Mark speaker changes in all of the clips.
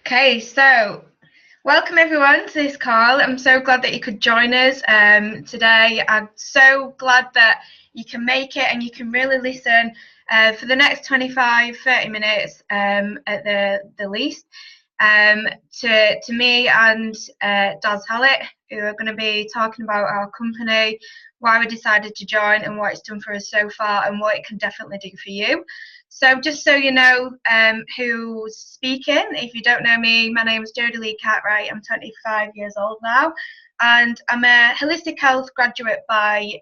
Speaker 1: Okay, so welcome everyone to this call. I'm so glad that you could join us today. I'm so glad that you can make it and you can really listen for the next 25-30 minutes at the least to me and Daz Hallett, who are going to be talking about our company, why we decided to join and what it's done for us so far and what it can definitely do for you. So just so you know who's speaking, if you don't know me, my name is Jodie Leigh Cartwright. I'm 25 years old now, and I'm a holistic health graduate by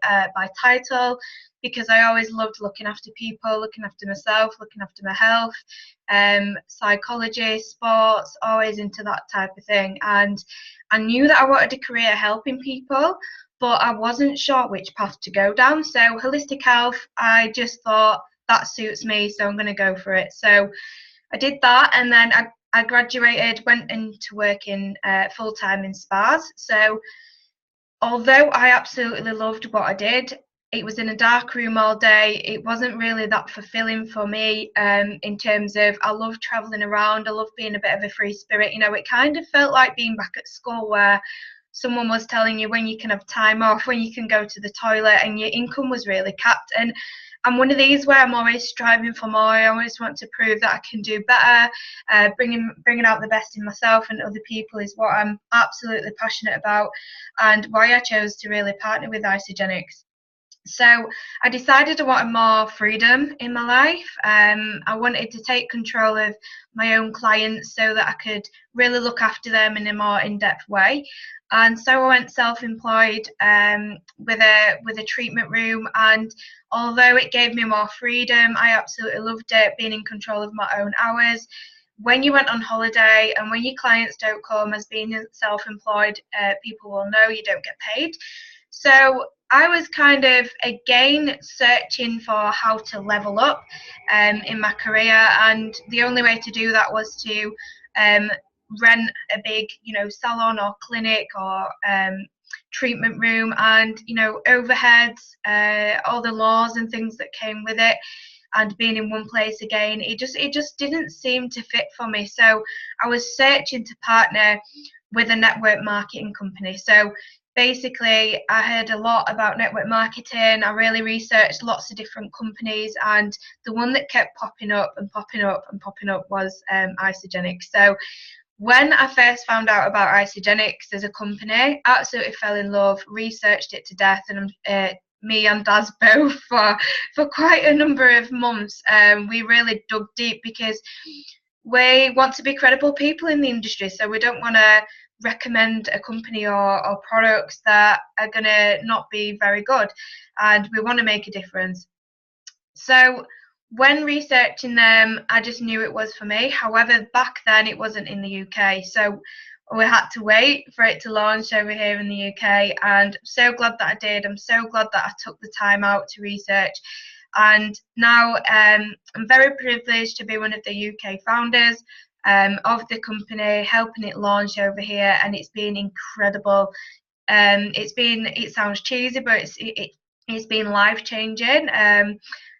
Speaker 1: title, because I always loved looking after people, looking after myself, looking after my health, psychology, sports, always into that type of thing. And I knew that I wanted a career helping people, but I wasn't sure which path to go down. So holistic health, I just thought, that suits me, so I'm going to go for it. So I did that, and then I graduated, went into working full-time in spas. So although I absolutely loved what I did, it was in a dark room all day. It wasn't really that fulfilling for me in terms of, I love traveling around. I love being a bit of a free spirit. You know, it kind of felt like being back at school, where someone was telling you when you can have time off, when you can go to the toilet, and your income was really capped. And I'm one of these where I'm always striving for more. I always want to prove that I can do better. Bringing out the best in myself and other people is what I'm absolutely passionate about, and why I chose to really partner with Isagenix. So I decided I wanted more freedom in my life. I wanted to take control of my own clients so that I could really look after them in a more in-depth way. And so I went self-employed with a treatment room. And although it gave me more freedom, I absolutely loved it, being in control of my own hours. When you went on holiday and when your clients don't come, as being self-employed, people will know you don't get paid. So I was kind of again searching for how to level up in my career, and the only way to do that was to rent a big, salon or clinic or treatment room, and overheads, all the laws and things that came with it, and being in one place again, it just didn't seem to fit for me. So I was searching to partner with a network marketing company. So basically, I heard a lot about network marketing. I really researched lots of different companies, and the one that kept popping up and popping up and popping up was Isagenix. So when I first found out about Isagenix as a company, absolutely fell in love, researched it to death, and me and Daz both for quite a number of months. We really dug deep, because we want to be credible people in the industry, so we don't want to recommend a company or products that are going to not be very good, and we want to make a difference. So when researching them, I just knew it was for me. However, back then it wasn't in the UK, so we had to wait for it to launch over here in the UK, and I'm so glad that I did. I'm so glad that I took the time out to research, and now I'm very privileged to be one of the UK founders of the company, helping it launch over here, and it's been incredible. It sounds cheesy, but it's been life changing.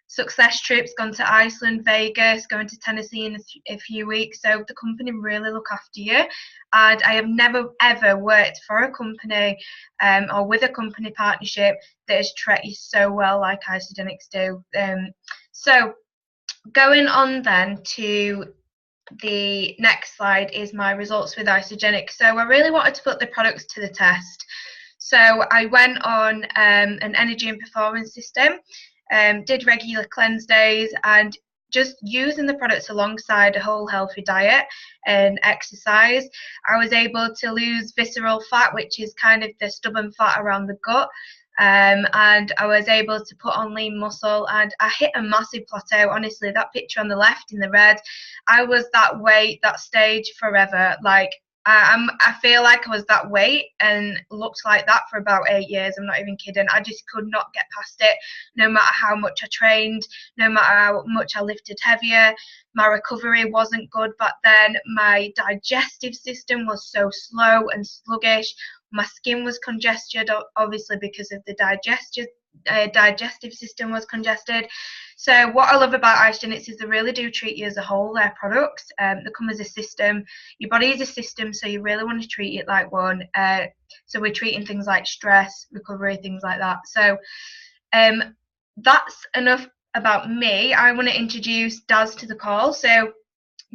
Speaker 1: Success trips, gone to Iceland, Vegas, going to Tennessee in a few weeks. So the company really look after you, and I have never ever worked for a company or with a company partnership that has treated you so well like Isagenix do. So going on then to the next slide is my results with Isagenix. So I really wanted to put the products to the test. So I went on an energy and performance system, did regular cleanse days, and just using the products alongside a whole healthy diet and exercise, I was able to lose visceral fat, which is kind of the stubborn fat around the gut. And I was able to put on lean muscle, and I hit a massive plateau. Honestly, that picture on the left in the red, I was that weight, that stage forever. Like I feel like I was that weight and looked like that for about 8 years. I'm not even kidding. I just could not get past it, no matter how much I trained, no matter how much I lifted heavier. My recovery wasn't good back then. My digestive system was so slow and sluggish. My skin was congested, obviously because of the digestive system was congested. So what I love about Isagenix is they really do treat you as a whole. Their products, they come as a system. Your body is a system, so you really want to treat it like one. So we're treating things like stress, recovery, things like that. So that's enough about me. I want to introduce Daz to the call. So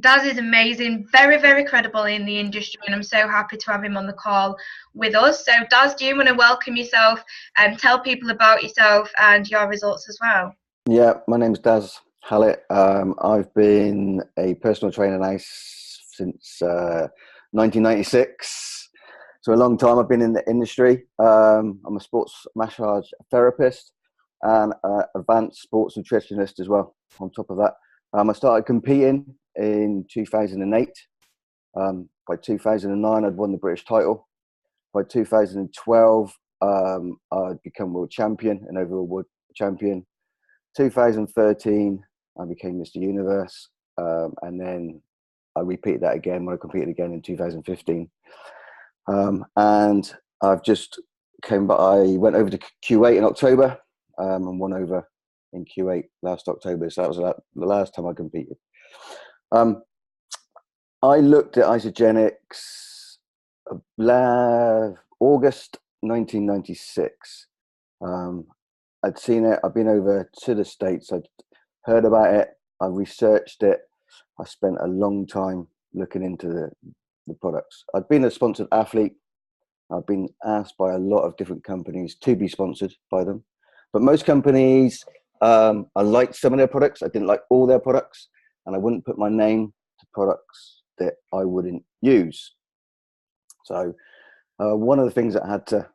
Speaker 1: Daz is amazing, very, very credible in the industry, and I'm so happy to have him on the call with us. So Daz, do you want to welcome yourself and tell people about yourself and your results as well?
Speaker 2: Yeah, my name's Daz Hallett. I've been a personal trainer now since 1996. So a long time I've been in the industry. I'm a sports massage therapist and advanced sports nutritionist as well. On top of that, I started competing in 2008. By 2009, I'd won the British title. By 2012, I'd become world champion and overall world champion. 2013, I became Mr. Universe, and then I repeated that again when I competed again in 2015. And I've just I went over to Q8 in October and won over in Q8 last October. So that was the last time I competed. I looked at Isagenix August 1996. I'd seen it. I'd been over to the States. I'd heard about it. I researched it. I spent a long time looking into the products. I'd been a sponsored athlete. I've been asked by a lot of different companies to be sponsored by them. But most companies, I liked some of their products. I didn't like all their products. And I wouldn't put my name to products that I wouldn't use. So one of the things that I had to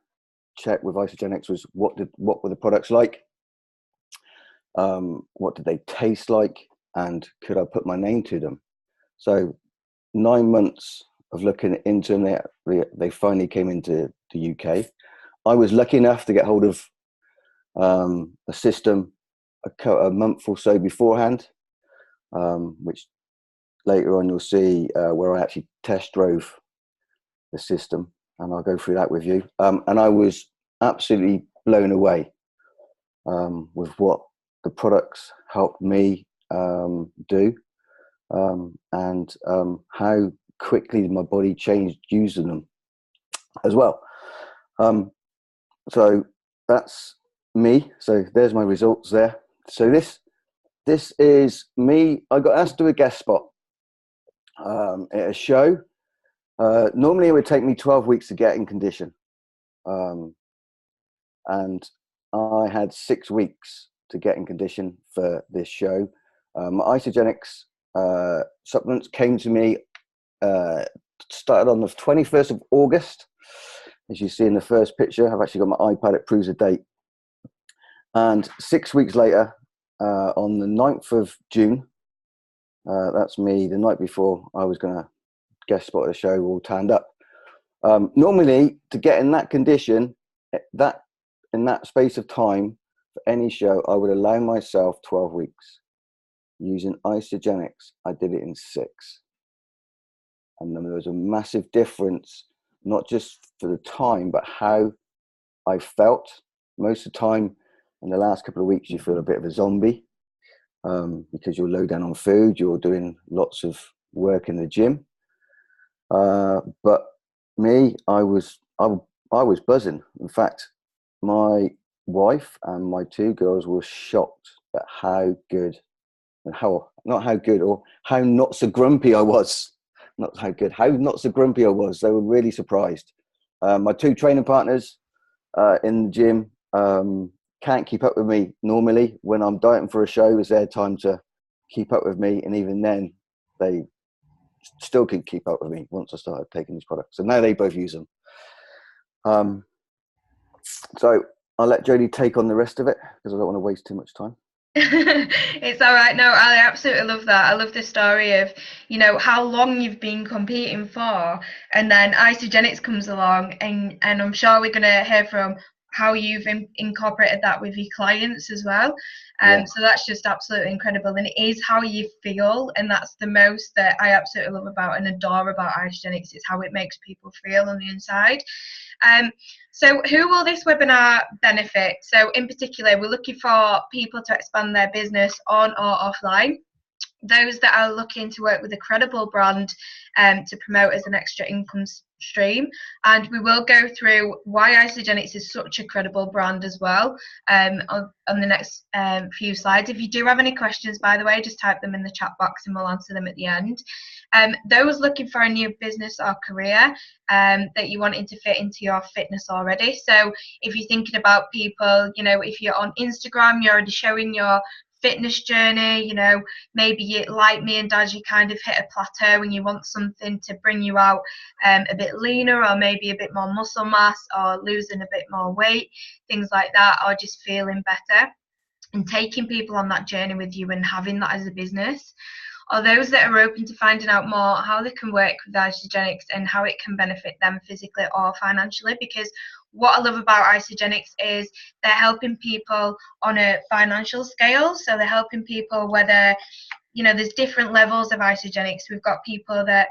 Speaker 2: check with Isagenix was what were the products like, what did they taste like, and could I put my name to them? So 9 months of looking into them, they finally came into the UK. I was lucky enough to get hold of a system a month or so beforehand, which later on you'll see where I actually test drove the system, and I'll go through that with you. And I was absolutely blown away with what the products helped me do, and how quickly my body changed using them as well. So that's me. So there's my results there. So this is me. I got asked to do a guest spot at a show. Normally it would take me 12 weeks to get in condition. And I had 6 weeks to get in condition for this show. Isagenix supplements came to me, started on the 21st of August. As you see in the first picture, I've actually got my iPad, it proves a date. And 6 weeks later, on the 9th of June, that's me, the night before I was going to guest spot at a show, all tanned up. Normally, to get in that condition, in that space of time, for any show, I would allow myself 12 weeks. Using Isagenix, I did it in 6. And then there was a massive difference, not just for the time, but how I felt. Most of the time, in the last couple of weeks, you feel a bit of a zombie because you're low down on food, you're doing lots of work in the gym. But me, I was buzzing. In fact, my wife and my 2 girls were shocked at how good and how not so grumpy I was. Not how good, how not so grumpy I was. They were really surprised. My 2 training partners in the gym can't keep up with me normally. When I'm dieting for a show, it's their time to keep up with me, and even then, they still couldn't keep up with me once I started taking these products. So now they both use them. So I'll let Jodie take on the rest of it because I don't want to waste too much time.
Speaker 1: It's all right. No, I absolutely love that. I love the story of, how long you've been competing for, and then Isagenix comes along, and I'm sure we're going to hear from how you've incorporated that with your clients as well.
Speaker 2: Yeah.
Speaker 1: So that's just absolutely incredible, and it is how you feel, and that's the most that I absolutely love about and adore about Isagenix. It's how it makes people feel on the inside. So who will this webinar benefit? So in particular, we're looking for people to expand their business on or offline, those that are looking to work with a credible brand to promote as an extra income stream. And we will go through why Isagenix is such a credible brand as well on the next few slides. If you do have any questions, by the way, just type them in the chat box and we'll answer them at the end. Those looking for a new business or career that you wanting to fit into your fitness already. So if you're thinking about people, you know, if you're on Instagram, you're already showing your fitness journey, you know, maybe you, like me and Dad, you kind of hit a plateau and you want something to bring you out a bit leaner, or maybe a bit more muscle mass, or losing a bit more weight, things like that, or just feeling better, and taking people on that journey with you and having that as a business. Or those that are open to finding out more how they can work with Isagenix and how it can benefit them physically or financially. Because what I love about Isagenix is they're helping people on a financial scale. So they're helping people whether, you know, there's different levels of Isagenix. We've got people that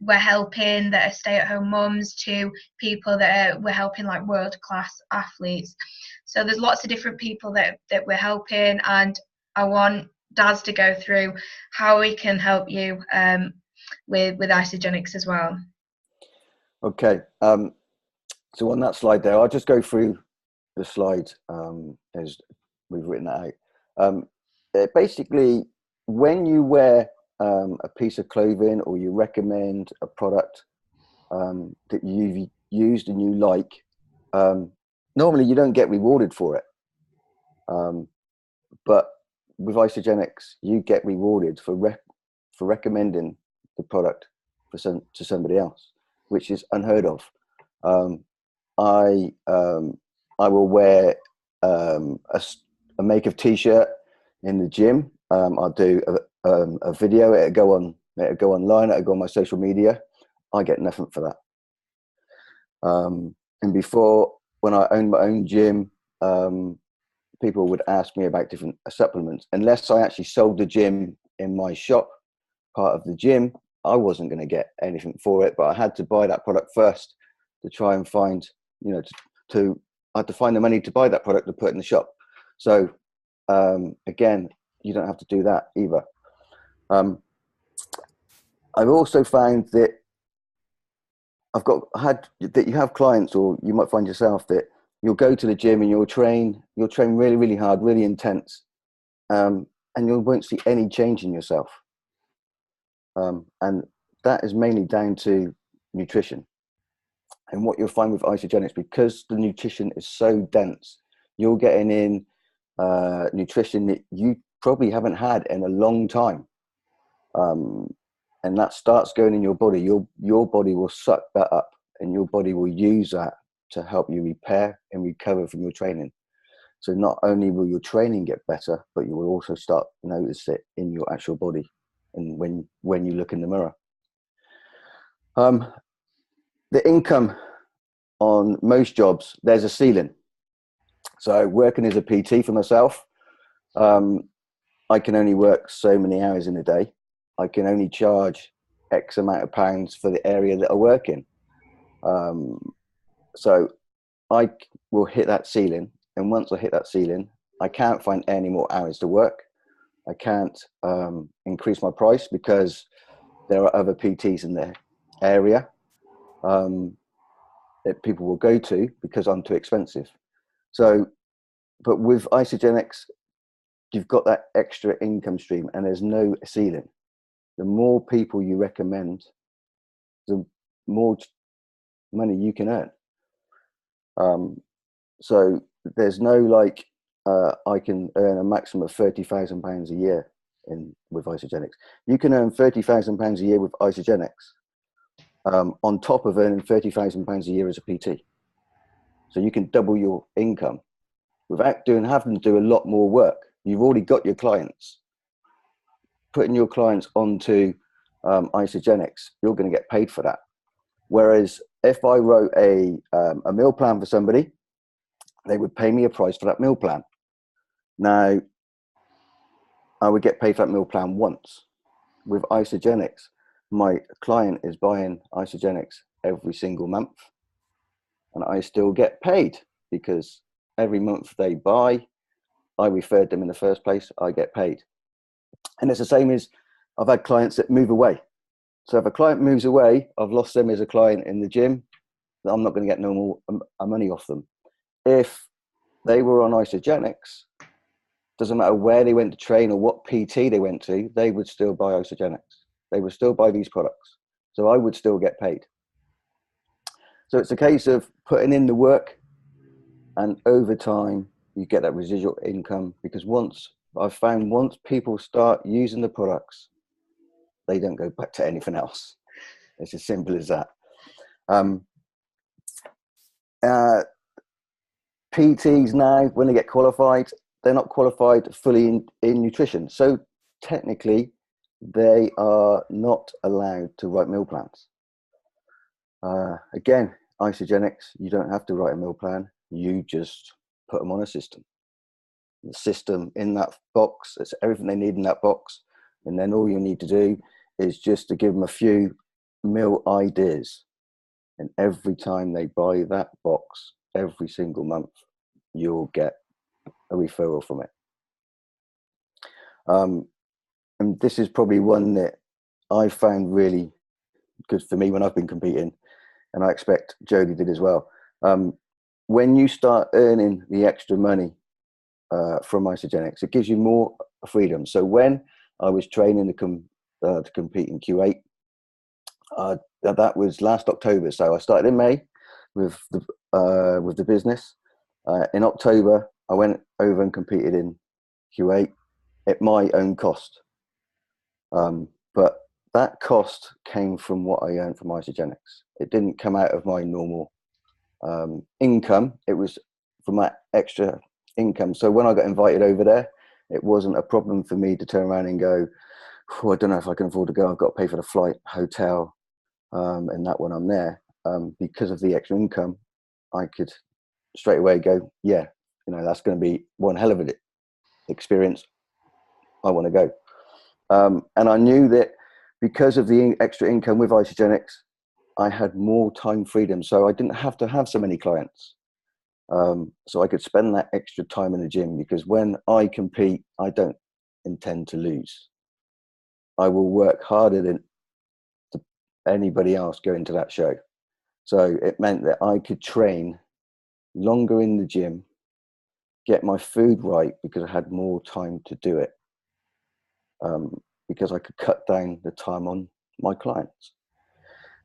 Speaker 1: we're helping that are stay-at-home mums, to people that we're helping like world-class athletes. So there's lots of different people that we're helping, and I want Daz to go through how we can help you with Isagenix as well.
Speaker 2: Okay. So on that slide there, I'll just go through the slides as we've written that out. Basically, when you wear a piece of clothing, or you recommend a product that you've used and you like, normally you don't get rewarded for it. But with Isagenix, you get rewarded for recommending the product to somebody else, which is unheard of. I will wear a make of t-shirt in the gym. I'll do a video. It'll go online. It'll go on my social media. I get nothing for that. And before, when I owned my own gym, people would ask me about different supplements. Unless I actually sold the gym in my shop, part of the gym, I wasn't going to get anything for it. But I had to buy that product first to try and find, you know, I had to find the money to buy that product to put in the shop. So again, you don't have to do that either. I've also found that you have clients, or you might find yourself that you'll go to the gym and you'll train really, really hard, really intense, and you won't see any change in yourself. And that is mainly down to nutrition. And what you'll find with Isagenix, because the nutrition is so dense, you're getting in nutrition that you probably haven't had in a long time. And that starts going in your body. Your body will suck that up, and your body will use that to help you repair and recover from your training. So not only will your training get better, but you will also start to notice it in your actual body, and when you look in the mirror. The income on most jobs, there's a ceiling. So working as a PT for myself, I can only work so many hours in a day. I can only charge X amount of pounds for the area that I work in. So I will hit that ceiling. And once I hit that ceiling, I can't find any more hours to work. I can't increase my price because there are other PTs in the area that people will go to because I'm too expensive. So, but with Isagenix, you've got that extra income stream, and there's no ceiling. The more people you recommend, the more money you can earn. So there's no like, I can earn a maximum of £30,000 a year with Isagenix. You can earn £30,000 a year with Isagenix, on top of earning £30,000 a year as a PT. So you can double your income without having to do a lot more work. You've already got your clients. Putting your clients onto Isagenix, you're going to get paid for that. Whereas if I wrote a meal plan for somebody, they would pay me a price for that meal plan. Now, I would get paid for that meal plan once. With Isagenix, my client is buying Isagenix every single month, and I still get paid because every month they buy, I referred them in the first place, I get paid. And it's the same as I've had clients that move away. So if a client moves away, I've lost them as a client in the gym, I'm not going to get no more money off them. If they were on Isagenix, doesn't matter where they went to train or what PT they went to, they would still buy Isagenix. They would still buy these products. So I would still get paid. So it's a case of putting in the work, and over time, you get that residual income, because I've found once people start using the products, they don't go back to anything else. It's as simple as that. PTs now, when they get qualified, they're not qualified fully in nutrition. So technically, they are not allowed to write meal plans. Again, Isagenix, you don't have to write a meal plan. You just put them on a system. The system in that box, it's everything they need in that box. And then all you need to do is just to give them a few meal ideas. And every time they buy that box, every single month, you'll get a referral from it. And this is probably one that I found really good for me when I've been competing, and I expect Jodie did as well. When you start earning the extra money from Isagenix, it gives you more freedom. So when I was training to compete in Q8, that was last October. So I started in May with the business. In October, I went over and competed in Q8 at my own cost. But that cost came from what I earned from Isagenix. It didn't come out of my normal income. It was from that extra income. So when I got invited over there, it wasn't a problem for me to turn around and go, oh, I don't know if I can afford to go. I've got to pay for the flight, hotel, and that when I'm there. Because of the extra income, I could straight away go, yeah, that's going to be one hell of an experience. I want to go. And I knew that because of the extra income with Isagenix, I had more time freedom. So I didn't have to have so many clients. So I could spend that extra time in the gym, because when I compete, I don't intend to lose. I will work harder than anybody else going to that show. So it meant that I could train longer in the gym, get my food right, because I had more time to do it. Because I could cut down the time on my clients,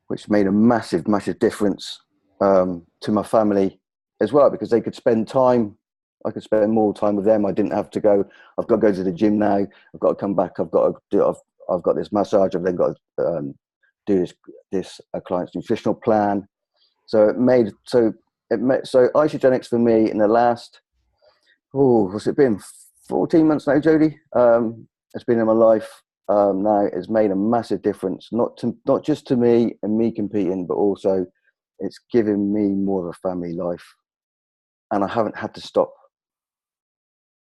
Speaker 2: which made a massive, massive difference to my family as well, because they could spend time. I could spend more time with them. I didn't have to go, I've got to go to the gym now. I've got to come back. I've got this massage. I've then got to do this client's nutritional plan. So Isagenix for me in the last, what's it been? 14 months now, Jodie. It's been in my life now. It's made a massive difference, not just to me and me competing, but also it's given me more of a family life, and I haven't had to stop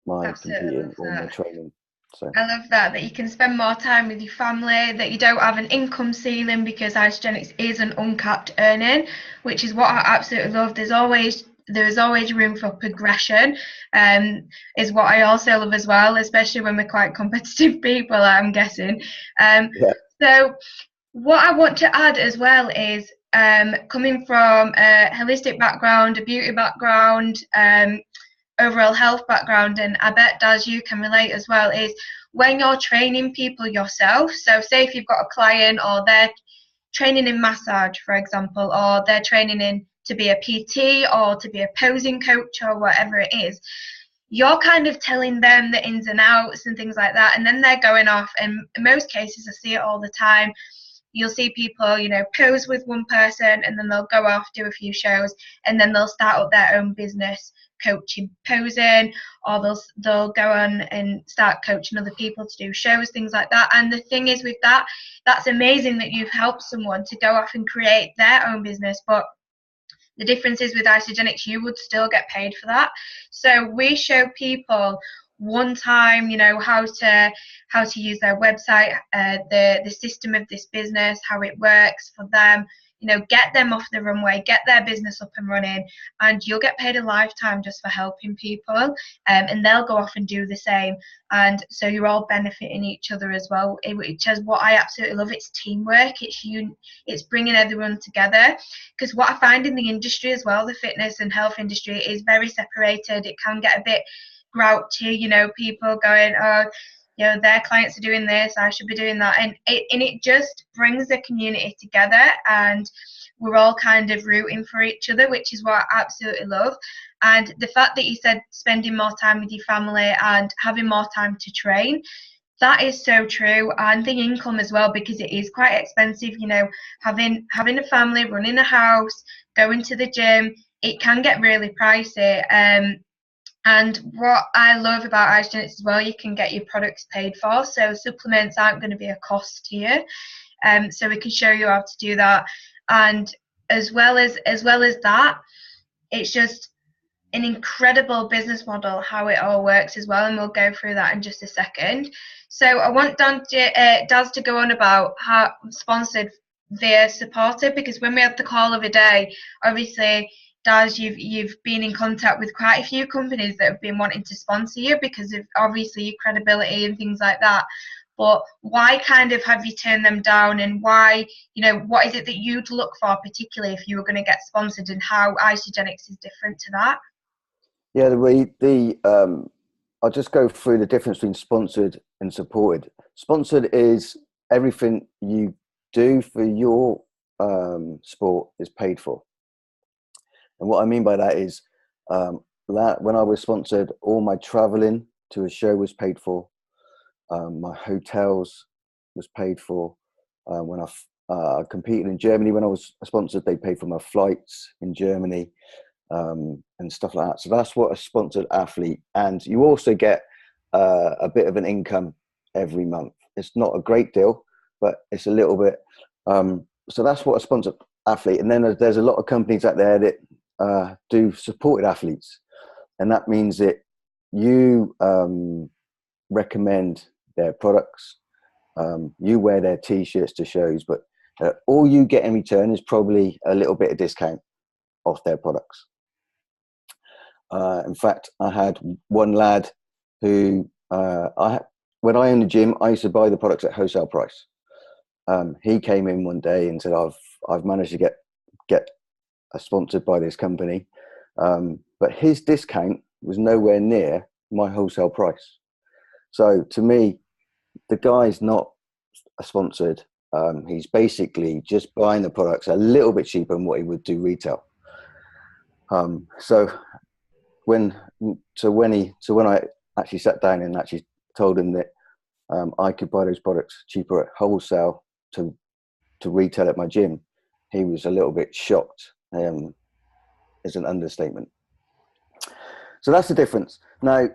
Speaker 2: my competing or my training. So
Speaker 1: I love that you can spend more time with your family, that you don't have an income ceiling, because Isagenix is an uncapped earning, which is what I absolutely love. There is always room for progression, is what I also love as well, especially when we're quite competitive people, I'm guessing. Yeah. So what I want to add as well is, coming from a holistic background, a beauty background, overall health background, and I bet, Daz, you can relate as well, is when you're training people yourself. So say if you've got a client, or they're training in massage, for example, or they're training in to be a PT or to be a posing coach or whatever it is, you're kind of telling them the ins and outs and things like that, and then they're going off, and in most cases I see it all the time. You'll see people, pose with one person, and then they'll go off, do a few shows, and then they'll start up their own business coaching posing, or they'll go on and start coaching other people to do shows, things like that. And the thing is with that's amazing that you've helped someone to go off and create their own business, but The difference is with Isagenix, you would still get paid for that. So we show people one time, how to use their website, the system of this business, how it works for them, get them off the runway, get their business up and running, and you'll get paid a lifetime just for helping people, and they'll go off and do the same. And so you're all benefiting each other as well, which is what I absolutely love. It's teamwork, it's bringing everyone together, because what I find in the industry as well, the fitness and health industry, is very separated. It can get a bit grouchy, people going, oh, their clients are doing this, I should be doing that, and it just brings the community together, and we're all kind of rooting for each other, which is what I absolutely love. And the fact that you said spending more time with your family and having more time to train, that is so true. And the income as well, because it is quite expensive, having a family, running a house, going to the gym, it can get really pricey. And what I love about Isagenix as well, you can get your products paid for, so supplements aren't going to be a cost to you. So we can show you how to do that. And as well as that, it's just an incredible business model how it all works as well, and we'll go through that in just a second. So I want Daz to go on about how sponsored via supported, because when we had the call of a day, obviously Daz, you've been in contact with quite a few companies that have been wanting to sponsor you because of obviously your credibility and things like that. But why kind of have you turned them down, and why, what is it that you'd look for particularly if you were going to get sponsored, and how Isagenix is different to that?
Speaker 2: Yeah, I'll just go through the difference between sponsored and supported. Sponsored is everything you do for your sport is paid for. And what I mean by that is when I was sponsored, all my traveling to a show was paid for. My hotels was paid for. When I competed in Germany, when I was sponsored, they paid for my flights in Germany and stuff like that. So that's what a sponsored athlete. And you also get a bit of an income every month. It's not a great deal, but it's a little bit. So that's what a sponsored athlete. And then there's a lot of companies out there that do supported athletes, and that means that you recommend their products, you wear their t-shirts to shows, but all you get in return is probably a little bit of discount off their products. In fact, I had one lad who when I owned the gym, I used to buy the products at wholesale price. He came in one day and said, I've managed to get sponsored by this company, but his discount was nowhere near my wholesale price. So to me, the guy's not a sponsored. He's basically just buying the products a little bit cheaper than what he would do retail. So when I actually sat down and actually told him that I could buy those products cheaper at wholesale to retail at my gym, he was a little bit shocked. Is an understatement. So that's the difference. Now,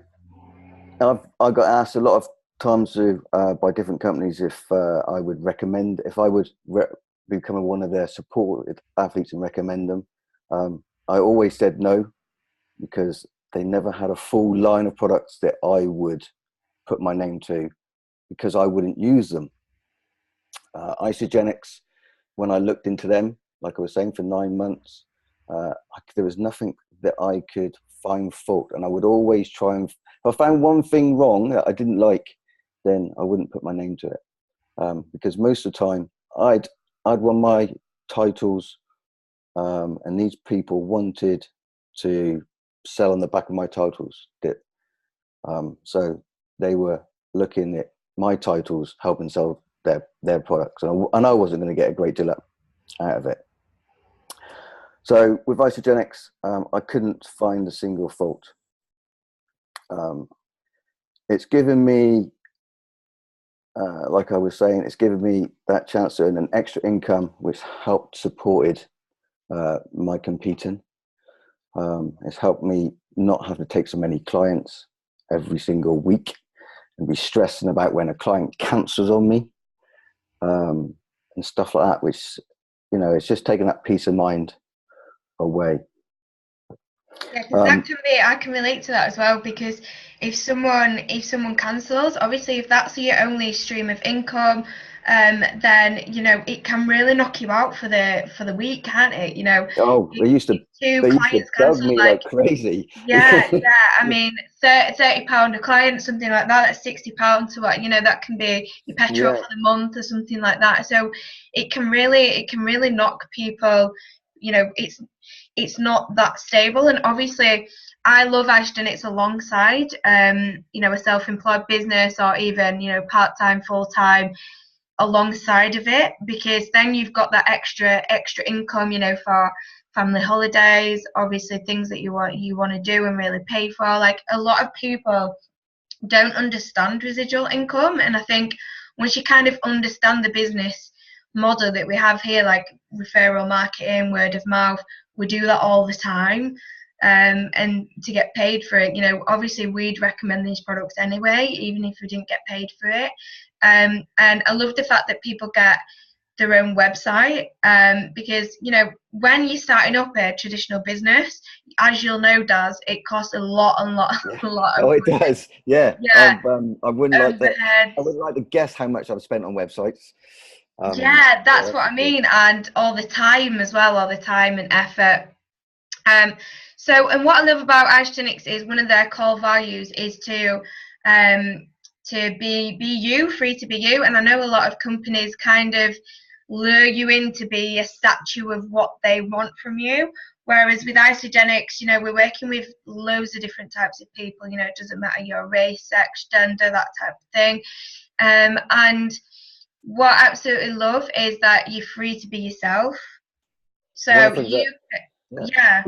Speaker 2: I got asked a lot of times by different companies if I would recommend, if I would become one of their supported athletes and recommend them. I always said no, because they never had a full line of products that I would put my name to, because I wouldn't use them. Isagenix, when I looked into them, like I was saying, for 9 months, there was nothing that I could find fault, and I would always try and, if I found one thing wrong that I didn't like, then I wouldn't put my name to it, because most of the time I'd won my titles, and these people wanted to sell on the back of my titles. So they were looking at my titles helping sell their products, and I wasn't going to get a great deal out of it. So with Isagenix, I couldn't find a single fault. It's given me, like I was saying, it's given me that chance to earn an extra income, which helped supported my competing. It's helped me not have to take so many clients every single week and be stressing about when a client cancels on me, and stuff like that, which, it's just taking that peace of mind away.
Speaker 1: Yeah, because that can be, I can relate to that as well, because if someone cancels, obviously if that's your only stream of income, then it can really knock you out for the week, can't it?
Speaker 2: Oh,
Speaker 1: If, if two
Speaker 2: they used to
Speaker 1: clients
Speaker 2: bug
Speaker 1: cancel,
Speaker 2: me
Speaker 1: like,
Speaker 2: like crazy.
Speaker 1: yeah, I mean, £30 a client, something like that, that's £60 to what, that can be your petrol
Speaker 2: Yeah.
Speaker 1: for the month or something like that. So it can really knock people, it's not that stable. And obviously I love Isagenix alongside a self-employed business, or even part-time, full-time alongside of it, because then you've got that extra income, for family holidays, obviously things that you want to do and really pay for. Like, a lot of people don't understand residual income, and I think once you kind of understand the business model that we have here, like referral marketing, word of mouth, we do that all the time. And to get paid for it, obviously we'd recommend these products anyway, even if we didn't get paid for it. And I love the fact that people get their own website, because when you're starting up a traditional business, as you'll know, Daz, it costs a lot and lot
Speaker 2: Yeah.
Speaker 1: a lot of
Speaker 2: Oh, it
Speaker 1: money.
Speaker 2: does. Yeah.
Speaker 1: Yeah,
Speaker 2: I wouldn't like that. I
Speaker 1: overheads.
Speaker 2: wouldn't like to guess how much I've spent on websites.
Speaker 1: Yeah,
Speaker 2: Yeah,
Speaker 1: that's what I mean, and all the time as well, all the time and effort. Um, and what I love about Isagenix is one of their core values is to be you, free to be you. And I know a lot of companies kind of lure you in to be a statue of what they want from you. Whereas with Isagenix, we're working with loads of different types of people. It doesn't matter your race, sex, gender, that type of thing. And what I absolutely love is that you're free to be yourself.
Speaker 2: one
Speaker 1: So
Speaker 2: of the things that,
Speaker 1: yeah,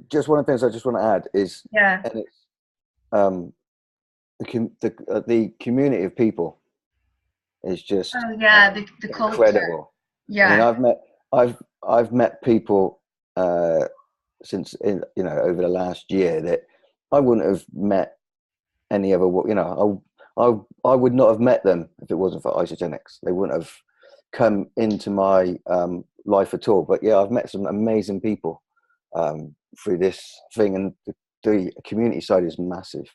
Speaker 2: just one of the things I just want to add is,
Speaker 1: yeah.
Speaker 2: and it's um, the community of people is just
Speaker 1: Oh yeah, the culture.
Speaker 2: incredible. I mean,
Speaker 1: Yeah.
Speaker 2: I've met people since over the last year that I wouldn't have met any other. I would not have met them if it wasn't for Isagenix. They wouldn't have come into my life at all. But yeah, I've met some amazing people through this thing, and the community side is massive,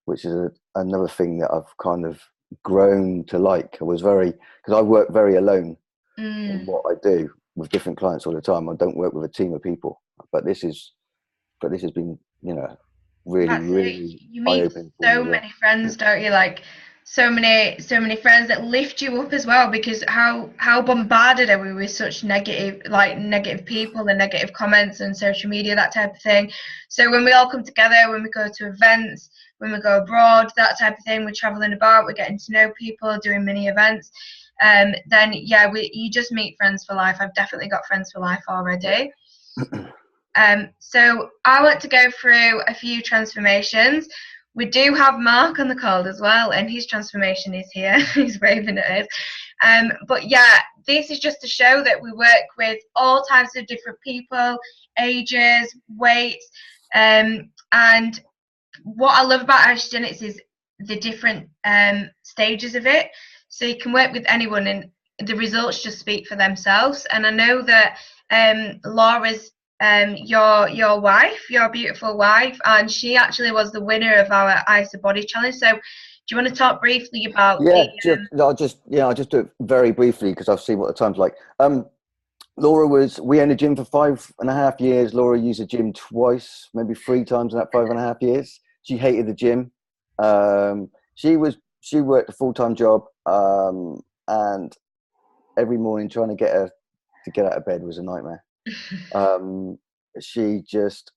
Speaker 2: which is another thing that I've kind of grown to like. Because I work very alone in what I do with different clients all the time. I don't work with a team of people, but this has been, really,
Speaker 1: That's it.
Speaker 2: really
Speaker 1: You meet
Speaker 2: eye-opening for
Speaker 1: so
Speaker 2: me. Yeah.
Speaker 1: many friends, don't you? Like, so many friends that lift you up as well, because how bombarded are we with such negative people and negative comments and social media, that type of thing. So when we all come together, when we go to events, when we go abroad, that type of thing, we're traveling about, we're getting to know people, doing mini events, then yeah, you just meet friends for life. I've definitely got friends for life already. So I want to go through a few transformations. We do have Mark on the call as well, and his transformation is here. He's waving at us. But yeah, this is just to show that we work with all types of different people, ages, weights, and what I love about Isagenix is the different stages of it. So you can work with anyone, and the results just speak for themselves. And I know that Laura's your wife, your beautiful wife, and she actually was the winner of our ISA Body Challenge. So do you want to talk briefly about
Speaker 2: Yeah,
Speaker 1: the
Speaker 2: I'll just do it very briefly because I've seen what the time's like. We owned a gym for 5.5 years. Laura used a gym twice, maybe 3 times in that 5.5 years. She hated the gym. She worked a full-time job, and every morning trying to get her to get out of bed was a nightmare. She just,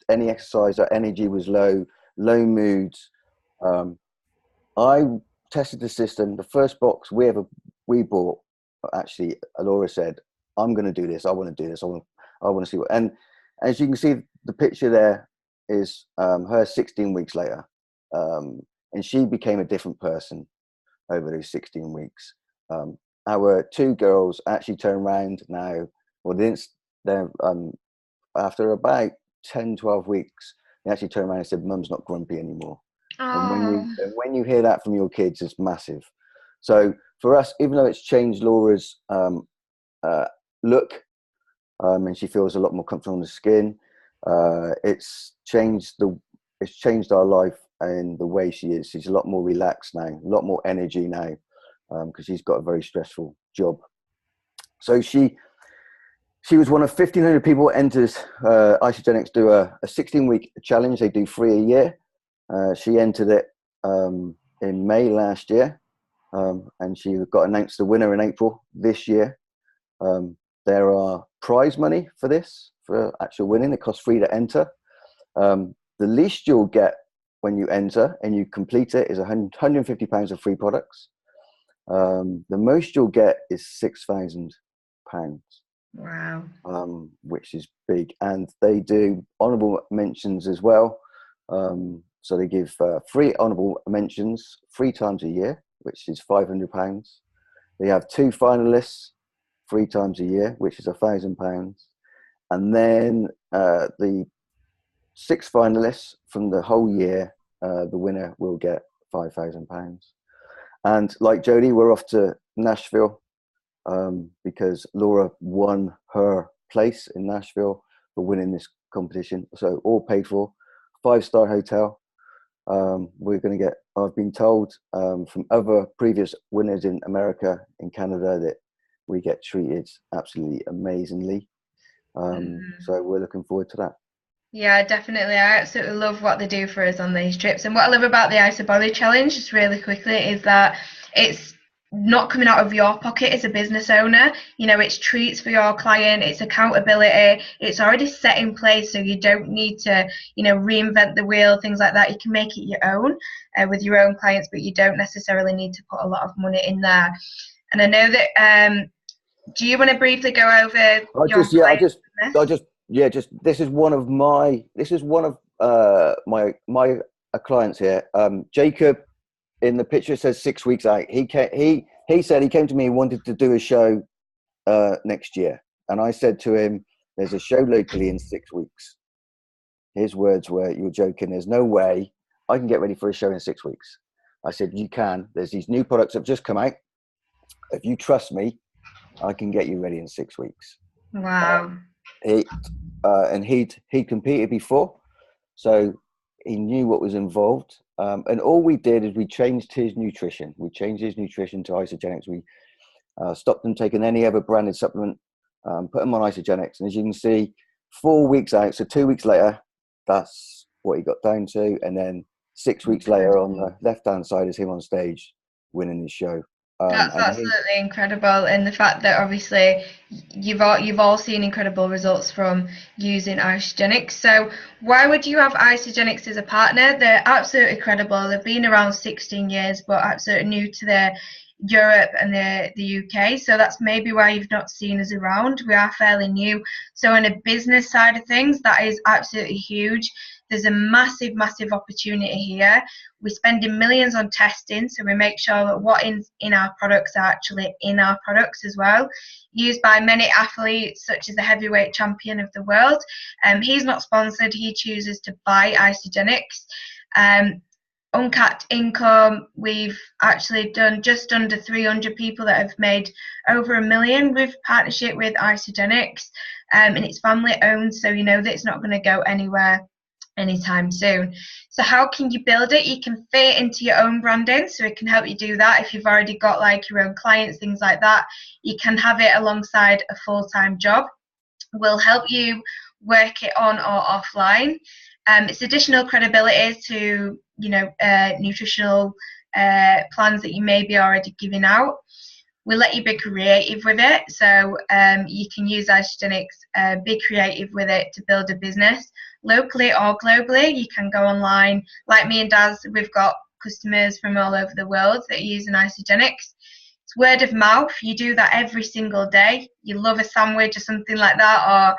Speaker 2: any exercise, her energy was low moods. I tested the system. The first box we bought, actually, Laura said, "I'm going to do this. I want to do this. I want to see what." And as you can see, the picture there is her 16 weeks later, and she became a different person over those 16 weeks. Our 2 girls actually turned around now. Well, they're after about 10, 12 weeks, they actually turned around and said, "Mum's not grumpy anymore." And
Speaker 1: oh
Speaker 2: when you hear that from your kids, it's massive. So for us, even though it's changed Laura's look, and she feels a lot more comfortable on the skin. It's changed our life and the way she is. She's a lot more relaxed now, a lot more energy now, because she's got a very stressful job. So she was one of 1,500 people that enters Isagenix, do a 16-week challenge. They do 3 a year. She entered it in May last year, and she got announced the winner in April this year. There are prize money for this, for actual winning. It costs free to enter. The least you'll get when you enter and you complete it is £150 of free products. The most you'll get is £6,000.
Speaker 1: Wow.
Speaker 2: Which is big. And they do honourable mentions as well. So they give free honourable mentions 3 times a year, which is £500. They have 2 finalists 3 times a year, which is £1,000. And then the 6 finalists from the whole year, the winner will get £5,000. And like Jodie, we're off to Nashville because Laura won her place in Nashville for winning this competition. So all paid for, 5-star hotel. We're going to get, I've been told from other previous winners in America, in Canada, that we get treated absolutely amazingly. So we're looking forward to that.
Speaker 1: Yeah, definitely. I absolutely love what they do for us on these trips. And what I love about the Isobody Challenge, just really quickly, is that it's not coming out of your pocket as a business owner. You know, it's treats for your client, it's accountability, it's already set in place, so you don't need to, you know, reinvent the wheel, things like that. You can make it your own with your own clients, but you don't necessarily need to put a lot of money in there. And I know that, do you want to briefly go over
Speaker 2: this is one of my clients here. Jacob in the picture says 6 weeks out. He said he came to me and wanted to do a show next year, and I said to him, there's a show locally in 6 weeks. His words were, you're joking, there's no way I can get ready for a show in 6 weeks. I said, you can. There's these new products that have just come out. If you trust me, I can get you ready in 6 weeks.
Speaker 1: Wow.
Speaker 2: He'd competed before, so he knew what was involved. And all we did is we changed his nutrition. We changed his nutrition to Isagenix. We stopped him taking any other branded supplement, put him on Isagenix. And as you can see, 4 weeks out, so 2 weeks later, that's what he got down to. And then 6 weeks later, on the left-hand side is him on stage winning his show.
Speaker 1: That's absolutely incredible, and the fact that obviously you've all seen incredible results from using Isagenix. So why would you have Isagenix as a partner? They're absolutely credible. They've been around 16 years, but absolutely new to Europe and the UK. So that's maybe why you've not seen us around. We are fairly new. So on a business side of things, that is absolutely huge. There's a massive opportunity here. We're spending millions on testing, so we make sure that what in our products are actually in our products as well. Used by many athletes, such as the heavyweight champion of the world. He's not sponsored. He chooses to buy Isagenix. Uncapped income, we've actually done just under 300 people that have made over $1 million with partnership with Isagenix, and it's family owned, so you know that it's not going to go anywhere anytime soon. So how can you build it? You can fit it into your own branding, so it can help you do that. If you've already got like your own clients, things like that, you can have it alongside a full-time job. We'll help you work it on or offline. It's additional credibility to, you know, nutritional plans that you may be already giving out. We let you be creative with it, so you can use Isagenix, be creative with it to build a business locally or globally. You can go online, like me and Daz. We've got customers from all over the world that are using Isagenix. It's word of mouth. You do that every single day. You love a sandwich or something like that, or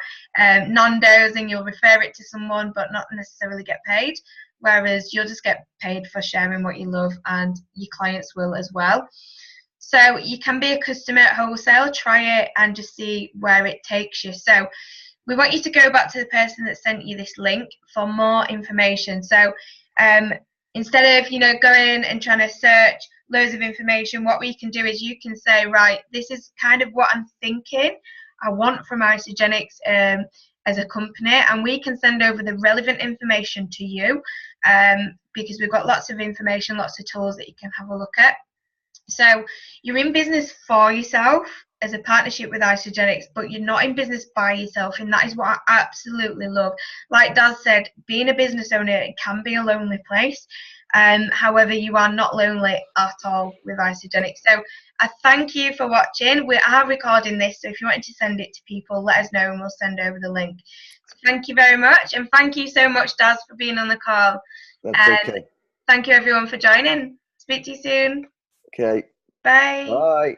Speaker 1: Nando's, and you'll refer it to someone but not necessarily get paid. Whereas you'll just get paid for sharing what you love, and your clients will as well. So you can be a customer at wholesale, try it and just see where it takes you. So we want you to go back to the person that sent you this link for more information. So instead of, you know, going and trying to search loads of information, what we can do is you can say, right, this is kind of what I'm thinking. I want from Isagenix as a company, and we can send over the relevant information to you, because we've got lots of information, lots of tools that you can have a look at. So you're in business for yourself as a partnership with Isagenix, but you're not in business by yourself, and that is what I absolutely love. Like Daz said, being a business owner, it can be a lonely place. However, you are not lonely at all with Isagenix. So I thank you for watching. We are recording this, so if you wanted to send it to people, let us know and we'll send over the link. So thank you very much, and thank you so much, Daz, for being on the call.
Speaker 2: That's okay.
Speaker 1: Thank you everyone for joining. Speak to you soon.
Speaker 2: Okay.
Speaker 1: Bye.
Speaker 2: Bye.